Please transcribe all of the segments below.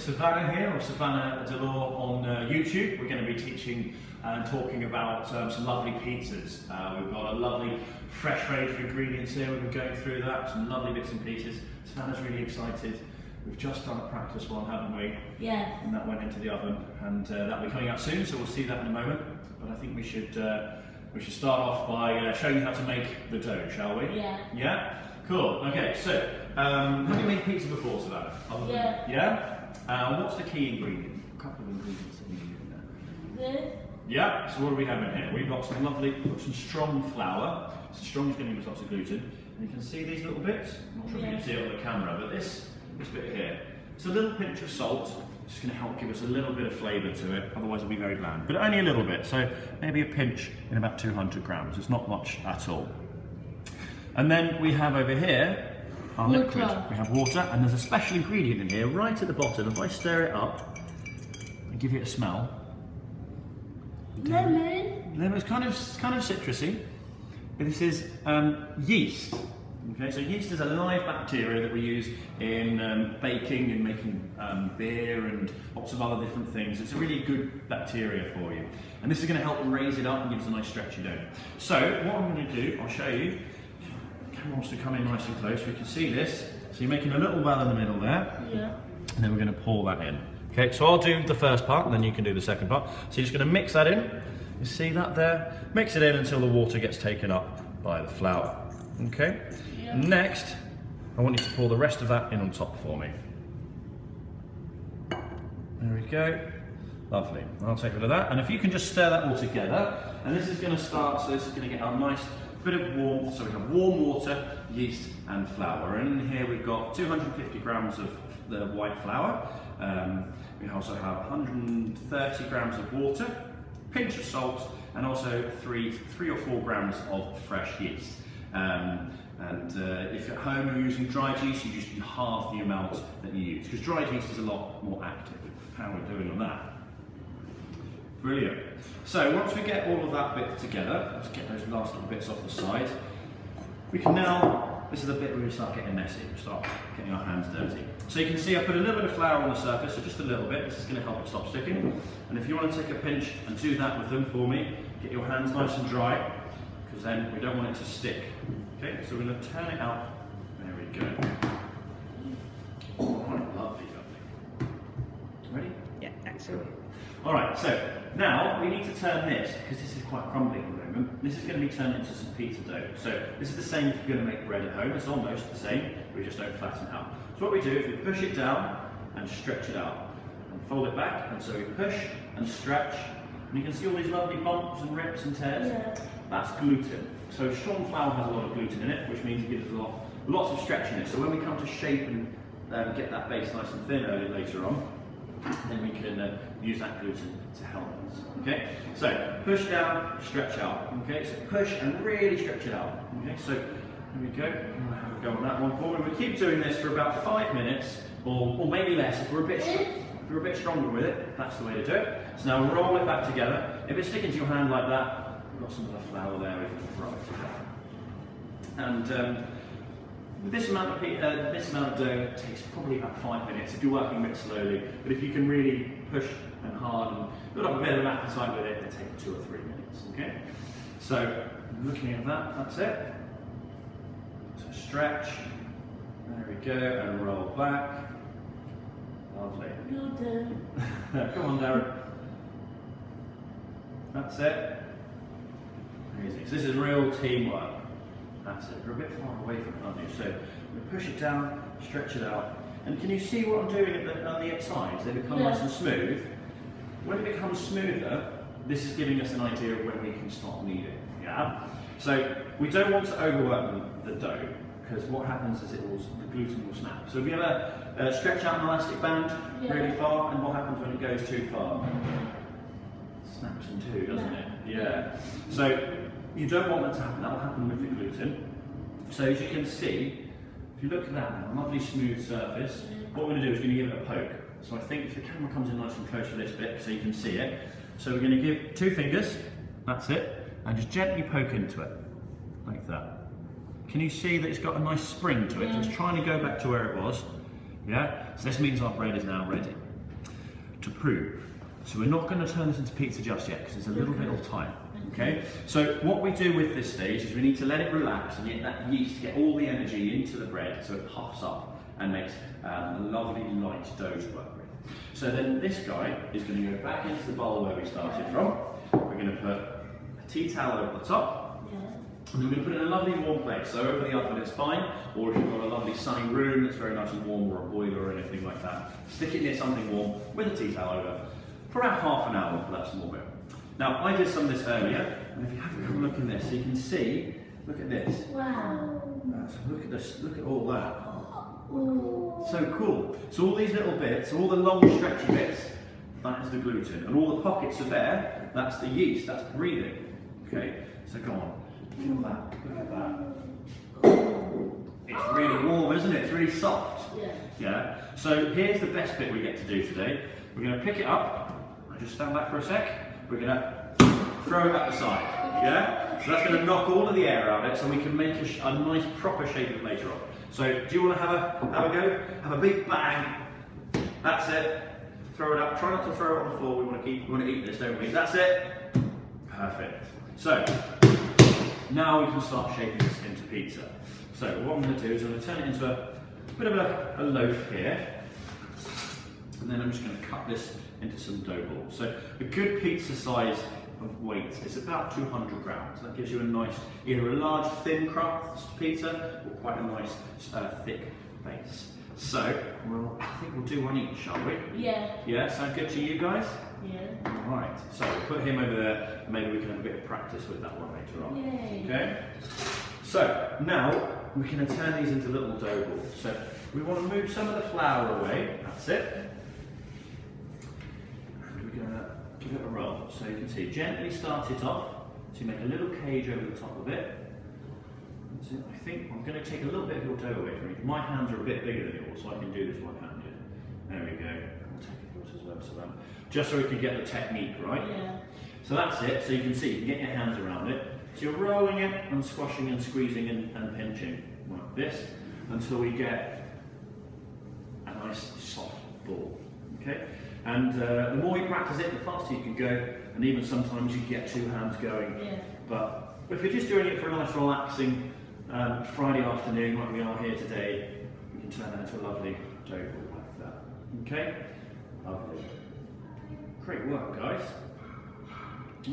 Savannah here, or Savannah Delore on YouTube. We're going to be teaching and talking about some lovely pizzas. We've got a lovely fresh range of ingredients here. We've been going through that, some lovely bits and pieces. Savannah's really excited. We've just done a practice one, haven't we? Yeah. And that went into the oven, and that'll be coming out soon, so we'll see that in a moment. But I think we should start off by showing you how to make the dough, shall we? Yeah. Yeah? Cool. Okay, so have you made pizza before, Savannah? Yeah. Yeah? What's the key ingredient? A couple of ingredients that we need in there. This. Yeah, so what do we have in here? We've got some some strong flour. So strong is going to give us lots of gluten. And you can see these little bits. I'm not sure if you can see it on the camera, but this bit here. It's a little pinch of salt. It's going to help give us a little bit of flavour to it, otherwise it'll be very bland. But only a little bit, so maybe a pinch in about 200 grams. It's not much at all. And then we have over here our liquid. We have water, and there's a special ingredient in here right at the bottom. If I stir it up and give it a smell. Lemon. Lemon's kind of citrusy. But this is yeast. Okay, so yeast is a live bacteria that we use in baking and making beer and lots of other different things. It's a really good bacteria for you. And this is going to help raise it up and give us a nice stretchy dough. So what I'm going to do, I'll show you. The camera wants to come in nice and close. We can see this. So you're making a little well in the middle there. Yeah. And then we're going to pour that in. Okay, so I'll do the first part and then you can do the second part. So you're just going to mix that in. You see that there? Mix it in until the water gets taken up by the flour. Okay? Yeah. Next, I want you to pour the rest of that in on top for me. There we go. Lovely. I'll take rid of that. And if you can just stir that all together, and this is going to start, so this is going to get our nice bit of warmth. So we have warm water, yeast and flour. And in here we've got 250 grams of the white flour. We also have 130 grams of water, pinch of salt, and also three or four grams of fresh yeast. If at home you're using dried yeast, you just do half the amount that you use, because dried yeast is a lot more active. How are we doing on that? Brilliant. So once we get all of that bit together, let's get those last little bits off the side. We can now, this is the bit where we start getting messy, we start getting our hands dirty. So you can see I put a little bit of flour on the surface, so just a little bit. This is going to help it stop sticking. And if you want to take a pinch and do that with them for me, get your hands nice and dry, because then we don't want it to stick. Okay, so we're going to turn it out. There we go. All right, lovely, lovely. Ready? Yeah, excellent. All right, so now we need to turn this, because this is quite crumbly at the moment. This is going to be turned into some pizza dough. So this is the same if you're going to make bread at home. It's almost the same, we just don't flatten it out. So what we do is we push it down and stretch it out, and fold it back, and so we push and stretch, and you can see all these lovely bumps and rips and tears. Yeah. That's gluten. So strong flour has a lot of gluten in it, which means it gives us lots of stretch in it. So when we come to shape and get that base nice and thin later on, then we can use that gluten to help us. Okay, so push down, stretch out. Okay, so push and really stretch it out. Okay, so here we go. We'll have a go on that one forward. We keep doing this for about 5 minutes, or maybe less if we're a bit stronger with it. That's the way to do it. So now we'll roll it back together. If it's sticking to your hand like that, we've got some of the flour there. We can throw it together. And with this amount of dough, it takes probably about 5 minutes if you're working a bit slowly. But if you can really push and hard and build up a bit of an appetite with it, it'll take 2 or 3 minutes. Okay. So looking at that, that's it. So stretch. There we go, and roll back. Lovely. Come on, Dayren. That's it. Amazing. So this is real teamwork. That's it. We're a bit far away from it, aren't you? So we push it down, stretch it out. And can you see what I'm doing on the sides? They become nice and smooth. When it becomes smoother, this is giving us an idea of when we can start kneading. Yeah? So we don't want to overwork the dough, because what happens is the gluten will snap. So if you ever stretch out an elastic band really far, and what happens when it goes too far? It snaps in two, doesn't it? Yeah. So you don't want that to happen. That will happen with the gluten. So as you can see, if you look at that now, a lovely smooth surface, what we're going to do is we're going to give it a poke. So I think if the camera comes in nice and close for this bit so you can see it. So we're going to give 2 fingers, that's it, and just gently poke into it, like that. Can you see that it's got a nice spring to it? So it's trying to go back to where it was. Yeah? So this means our bread is now ready. to prove. So we're not going to turn this into pizza just yet because there's a little bit of time. Okay, so what we do with this stage is we need to let it relax and get that yeast, get all the energy into the bread so it puffs up and makes a lovely light dough to work with. So then this guy is going to go back into the bowl where we started from. We're going to put a tea towel over the top, and then we're going to put it in a lovely warm place. So over the oven it's fine, or if you've got a lovely sunny room that's very nice and warm, or a boiler or anything like that, stick it near something warm with a tea towel over for about half an hour for that small bit. Now, I did some of this earlier, and if you have a quick look in this, so you can see, look at this. Wow. So look at this, look at all that. Ooh. So cool. So all these little bits, all the long stretchy bits, that is the gluten. And all the pockets are there, that's the yeast, that's breathing. Okay, so go on, feel that, look at that. It's really warm, isn't it? It's really soft. Yeah. So here's the best bit we get to do today. We're going to pick it up, I just stand back for a sec. We're going to throw it at the side, yeah? So that's going to knock all of the air out of it so we can make a nice proper shape of it later on. So do you want to have a go? Have a big bang. That's it. Throw it up. Try not to throw it on the floor. We want to eat this, don't we? That's it. Perfect. So now we can start shaping this into pizza. So what I'm going to do is I'm going to turn it into a bit of a loaf here. And then I'm just going to cut this into some dough balls. So a good pizza size of weight is about 200 grams. That gives you a nice, either a large thin crust pizza or quite a nice thick base. So I think we'll do one each, shall we? Yeah. Yeah, sound good to you guys? Yeah. All right, so we'll put him over there and maybe we can have a bit of practice with that one later on. Yay. Okay? So now we're going to turn these into little dough balls. So we want to move some of the flour away, that's it. Give it a roll, so you can see, gently start it off, so you make a little cage over the top of it. So I think I'm going to take a little bit of your dough away from you. My hands are a bit bigger than yours, so I can do this one-handed. There we go. I'll take it yours as well, Savannah. Just so we can get the technique right. Yeah. So that's it, so you can see, you can get your hands around it. So you're rolling it and squashing and squeezing and pinching like this until we get a nice soft ball. Okay? And the more you practice it, the faster you can go, and even sometimes you can get two hands going. Yeah. But if you're just doing it for a nice relaxing Friday afternoon like we are here today, we can turn that into a lovely dough ball like that. Okay? Lovely. Great work, guys.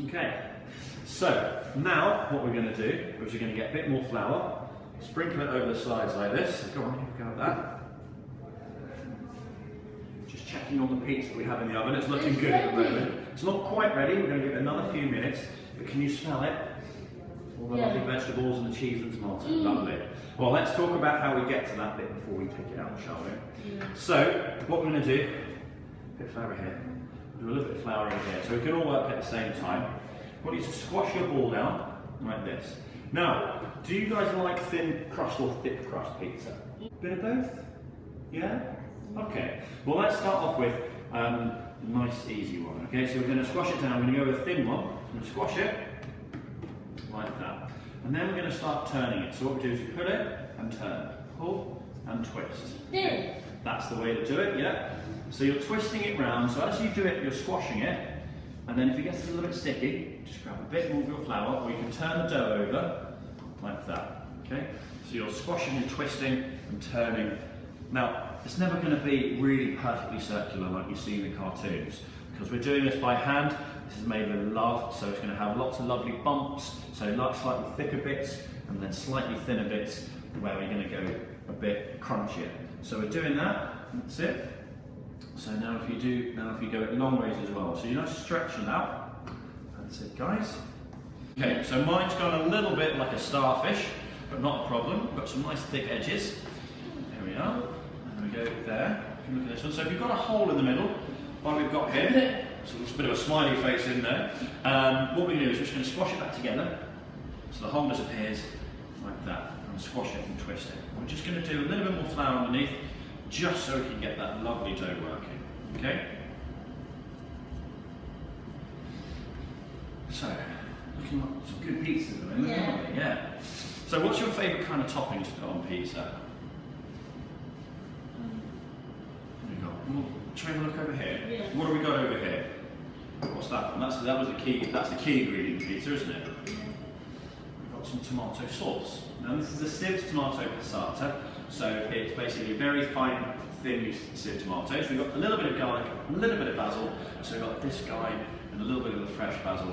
Okay, so now what we're going to do is we're going to get a bit more flour, sprinkle it over the sides like this. So go on, have a go at that. Just checking on the pizza that we have in the oven. It's looking good at the moment. It's not quite ready. We're going to give it another few minutes. But can you smell it? All the lovely vegetables and the cheese that's melted. Lovely. Well, let's talk about how we get to that bit before we pick it out, shall we? Yeah. So what we're going to do, a bit of flour here. Do a little bit of flour in here, so we can all work at the same time. I want you to squash your ball down like this. Now, do you guys like thin crust or thick crust pizza? Bit of both? Yeah? Okay. Well, let's start off with a nice easy one. Okay, so we're going to squash it down. We're going to go with a thin one. I'm going to squash it like that, and then we're going to start turning it. So what we do is we put it and turn, pull and twist. Okay. That's the way to do it. Yeah. So you're twisting it round, so as you do it, you're squashing it, and then if it gets a little bit sticky, just grab a bit more of your flour, or you can turn the dough over, like that, okay? So you're squashing and twisting and turning. Now, it's never going to be really perfectly circular like you see in the cartoons, because we're doing this by hand. This is made with love, so it's going to have lots of lovely bumps, so like slightly thicker bits, and then slightly thinner bits, where we're going to go a bit crunchier. So we're doing that, that's it. So now if you go it long ways as well. So you're not stretching out. That's it, guys. Okay, so mine's gone a little bit like a starfish, but not a problem. We've got some nice thick edges. There we are. And we go there. You can look at this one. So if you've got a hole in the middle, like we've got here, so there's a bit of a smiley face in there. What we do is we're just going to squash it back together. So the hole disappears like that. And squash it and twist it. We're just going to do a little bit more flour underneath, just so we can get that lovely dough working, okay? So, looking like some good pizza at the moment, aren't we? Yeah. So what's your favourite kind of toppings to put on pizza? There you go. Shall we have a look over here? Yeah. What have we got over here? What's that? And that was the key. That's the key ingredient in pizza, isn't it? Yeah. We've got some tomato sauce. Now this is a sieved tomato passata, so it's basically very fine, thinly sieved tomatoes. We've got a little bit of garlic, a little bit of basil. So we've got this guy and a little bit of the fresh basil